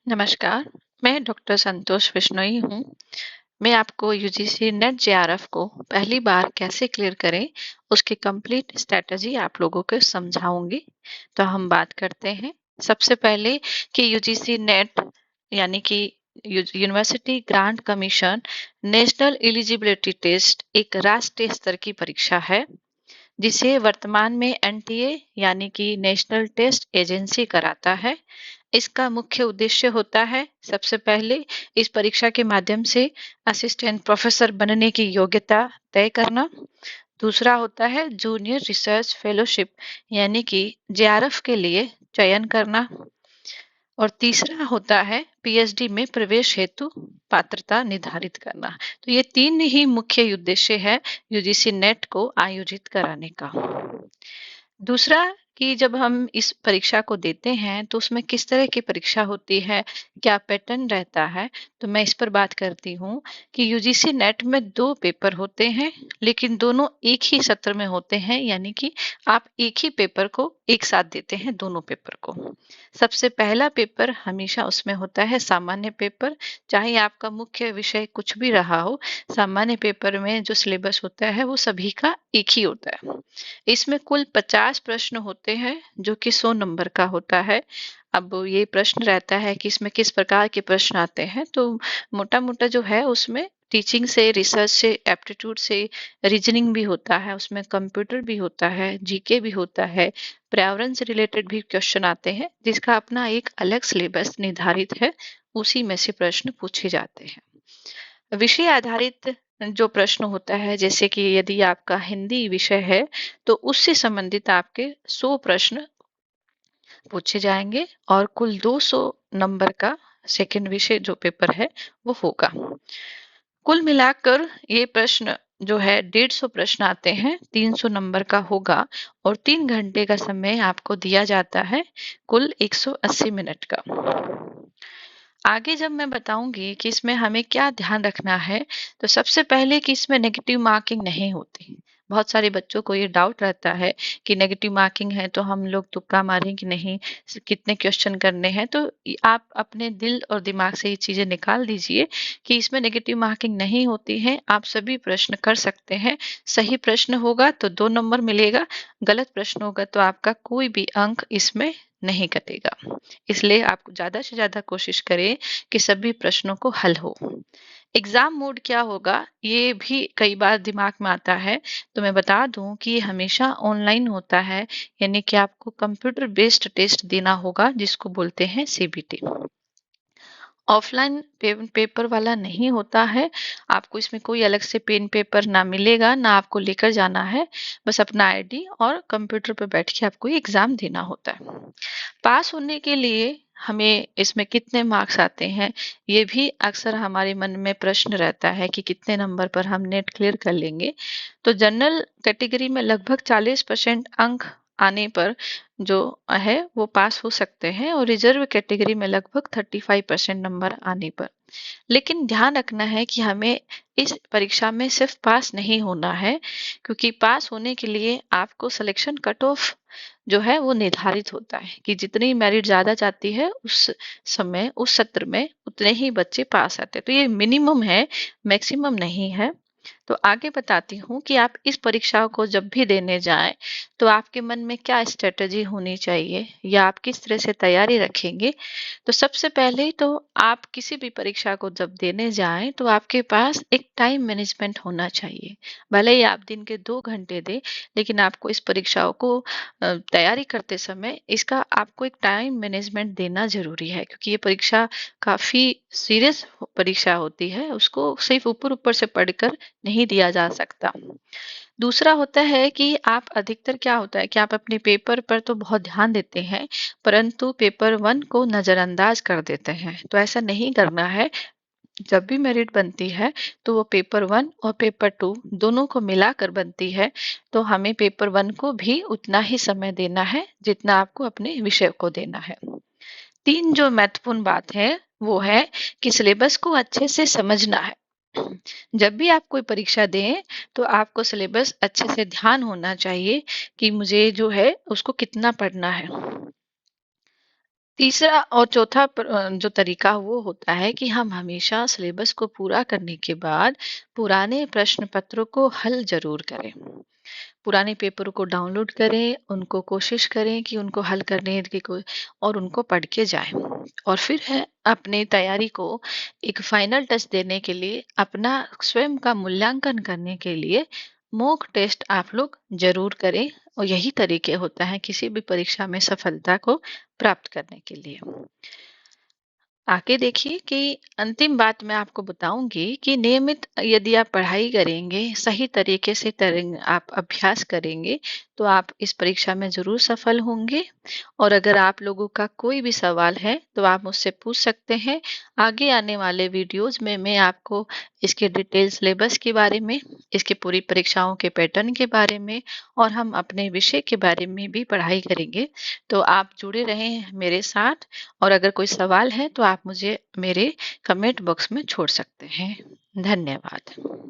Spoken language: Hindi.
नमस्कार, मैं डॉक्टर संतोष बिश्नोई हूँ। मैं आपको यूजीसी नेट जेआरएफ को पहली बार कैसे क्लियर करें, उसकी कंप्लीट स्ट्रैटेजी आप लोगों को समझाऊंगी। तो हम बात करते हैं सबसे पहले कि यूजीसी नेट यानी कि university grant commission national eligibility test एक राष्ट्रीय स्तर की परीक्षा है जिसे वर्तमान में एनटीए यानी कि नेशनल टेस्ट एजेंसी कराता है। इसका मुख्य उद्देश्य होता है सबसे पहले इस परीक्षा के माध्यम से असिस्टेंट प्रोफेसर बनने की योग्यता तय करना। दूसरा होता है जूनियर रिसर्च फेलोशिप यानी कि जेआरएफ के लिए चयन करना। और तीसरा होता है पीएचडी में प्रवेश हेतु पात्रता निर्धारित करना। तो ये तीन ही मुख्य उद्देश्य है यूजीसी नेट को आयोजित कराने का। दूसरा कि जब हम इस परीक्षा को देते हैं तो उसमें किस तरह की परीक्षा होती है, क्या पैटर्न रहता है, तो मैं इस पर बात करती हूँ कि यूजीसी नेट में 2 पेपर होते हैं, लेकिन दोनों एक ही सत्र में होते हैं, यानी कि आप एक ही पेपर को एक साथ देते हैं दोनों पेपर को। सबसे पहला पेपर हमेशा उसमें होता है सामान्य पेपर, चाहे आपका मुख्य विषय कुछ भी रहा हो, सामान्य पेपर में जो सिलेबस होता है वो सभी का एक ही होता है। इसमें कुल 50 प्रश्न होते हैं जो कि 100 नंबर का होता है। अब ये प्रश्न रहता है कि इसमें किस प्रकार के प्रश्न आते हैं, तो मोटा मोटा जो है उसमें टीचिंग से, रिसर्च से, एप्टीट्यूड से, रीजनिंग भी होता है, उसमें कंप्यूटर भी होता है, जीके भी होता है, पर्यावरण से रिलेटेड भी क्वेश्चन आते हैं जिसका अपना एक अलग सिलेबस निर्धारित है, उसी में से प्रश्न पूछे जाते हैं। विषय आधारित जो प्रश्न होता है, जैसे कि यदि आपका हिंदी विषय है तो उससे संबंधित आपके 100 प्रश्न पूछे जाएंगे और कुल 200 नंबर का सेकंड विषय जो पेपर है वो होगा। कुल मिलाकर ये प्रश्न जो है 150 प्रश्न आते हैं, 300 नंबर का होगा और 3 घंटे का समय आपको दिया जाता है, कुल 180 मिनट का। आगे जब मैं बताऊंगी कि इसमें हमें क्या ध्यान रखना है, तो सबसे पहले कि इसमें नेगेटिव मार्किंग नहीं होती। बहुत सारे बच्चों को ये डाउट रहता है कि नेगेटिव मार्किंग है तो हम लोग तुक्का मारें कि नहीं, कितने क्वेश्चन करने हैं। तो आप अपने दिल और दिमाग से ये चीजें निकाल दीजिए कि इसमें नेगेटिव मार्किंग नहीं होती है, आप सभी प्रश्न कर सकते हैं। सही प्रश्न होगा तो 2 नंबर मिलेगा, गलत प्रश्न होगा तो आपका कोई भी अंक इसमें नहीं कटेगा। इसलिए आप ज्यादा से ज्यादा कोशिश करें कि सभी प्रश्नों को हल हो। एग्जाम मोड क्या होगा ये भी कई बार दिमाग में आता है, तो मैं बता दूं कि ये हमेशा ऑनलाइन होता है, यानी कि आपको कंप्यूटर बेस्ड टेस्ट देना होगा जिसको बोलते हैं सीबीटी। ऑफलाइन पेपर वाला नहीं होता है, आपको इसमें कोई अलग से पेन पेपर ना मिलेगा, ना आपको लेकर जाना है, बस अपना आईडी और कंप्यूटर पर बैठ के आपको एग्जाम देना होता है। पास होने के लिए हमें इसमें कितने मार्क्स आते हैं, ये भी अक्सर हमारे मन में प्रश्न रहता है कि कितने नंबर पर हम नेट क्लियर कर लेंगे। तो जनरल कैटेगरी में लगभग 40% अंक आने पर जो है वो पास हो सकते हैं और रिजर्व कैटेगरी में लगभग 35% नंबर आने पर। लेकिन ध्यान रखना है कि हमें इस परीक्षा में सिर्फ पास नहीं होना है, क्योंकि पास होने के लिए आपको सिलेक्शन कट ऑफ जो है वो निर्धारित होता है कि जितनी मेरिट ज्यादा जाती है उस समय उस सत्र में उतने ही बच्चे पास आते हैं। तो ये मिनिमम है, मैक्सिमम नहीं है। तो आगे बताती हूँ कि आप इस परीक्षा को जब भी देने जाएं तो आपके मन में क्या स्ट्रेटजी होनी चाहिए या आप किस तरह से तैयारी रखेंगे। तो सबसे पहले तो आप किसी भी परीक्षा को जब देने जाएं तो आपके पास एक टाइम मैनेजमेंट होना चाहिए। भले ही आप दिन के 2 घंटे दें, लेकिन आपको इस परीक्षाओं को तैयारी करते समय इसका आपको एक टाइम मैनेजमेंट देना जरूरी है, क्योंकि ये परीक्षा काफी सीरियस परीक्षा होती है, उसको सिर्फ ऊपर ऊपर से पढ़कर नहीं दिया जा सकता। दूसरा होता है कि आप अधिकतर क्या होता है कि आप अपने पेपर पर तो बहुत ध्यान देते हैं, परंतु पेपर 1 को नजरअंदाज कर देते हैं। तो ऐसा नहीं करना है। जब भी मेरिट बनती है तो वो पेपर 1 और पेपर 2 दोनों को मिलाकर बनती है। तो हमें पेपर 1 को भी उतना ही समय देना है जितना आपको अपने विषय को देना है। 3 जो महत्वपूर्ण बात है वो है कि सिलेबस को अच्छे से समझना है। जब भी आप कोई परीक्षा दें तो आपको सिलेबस अच्छे से ध्यान होना चाहिए कि मुझे जो है उसको कितना पढ़ना है। तीसरा और चौथा जो तरीका वो होता है कि हम हमेशा सिलेबस को पूरा करने के बाद पुराने प्रश्न पत्रों को हल ज़रूर करें। पुराने पेपर को डाउनलोड करें, उनको कोशिश करें कि उनको हल करने की कोई और उनको पढ़ के जाएँ। और फिर है अपनी तैयारी को एक फाइनल टच देने के लिए, अपना स्वयं का मूल्यांकन करने के लिए मॉक टेस्ट आप लोग ज़रूर करें और यही तरीके होता है किसी भी परीक्षा में सफलता को प्राप्त करने के लिए। आगे देखिए कि अंतिम बात मैं आपको बताऊंगी कि नियमित यदि आप पढ़ाई करेंगे, सही तरीके से करेंगे, आप अभ्यास करेंगे, तो आप इस परीक्षा में ज़रूर सफल होंगे। और अगर आप लोगों का कोई भी सवाल है, तो आप मुझसे पूछ सकते हैं। आगे आने वाले वीडियोज़ में मैं आपको इसके डिटेल सिलेबस के बारे में, इसकी पूरी परीक्षाओं के पैटर्न के बारे में और हम अपने विषय के बारे में भी पढ़ाई करेंगे। तो आप जुड़े रहें मेरे साथ और अगर कोई सवाल है तो आप मुझे मेरे कमेंट बॉक्स में छोड़ सकते हैं। धन्यवाद।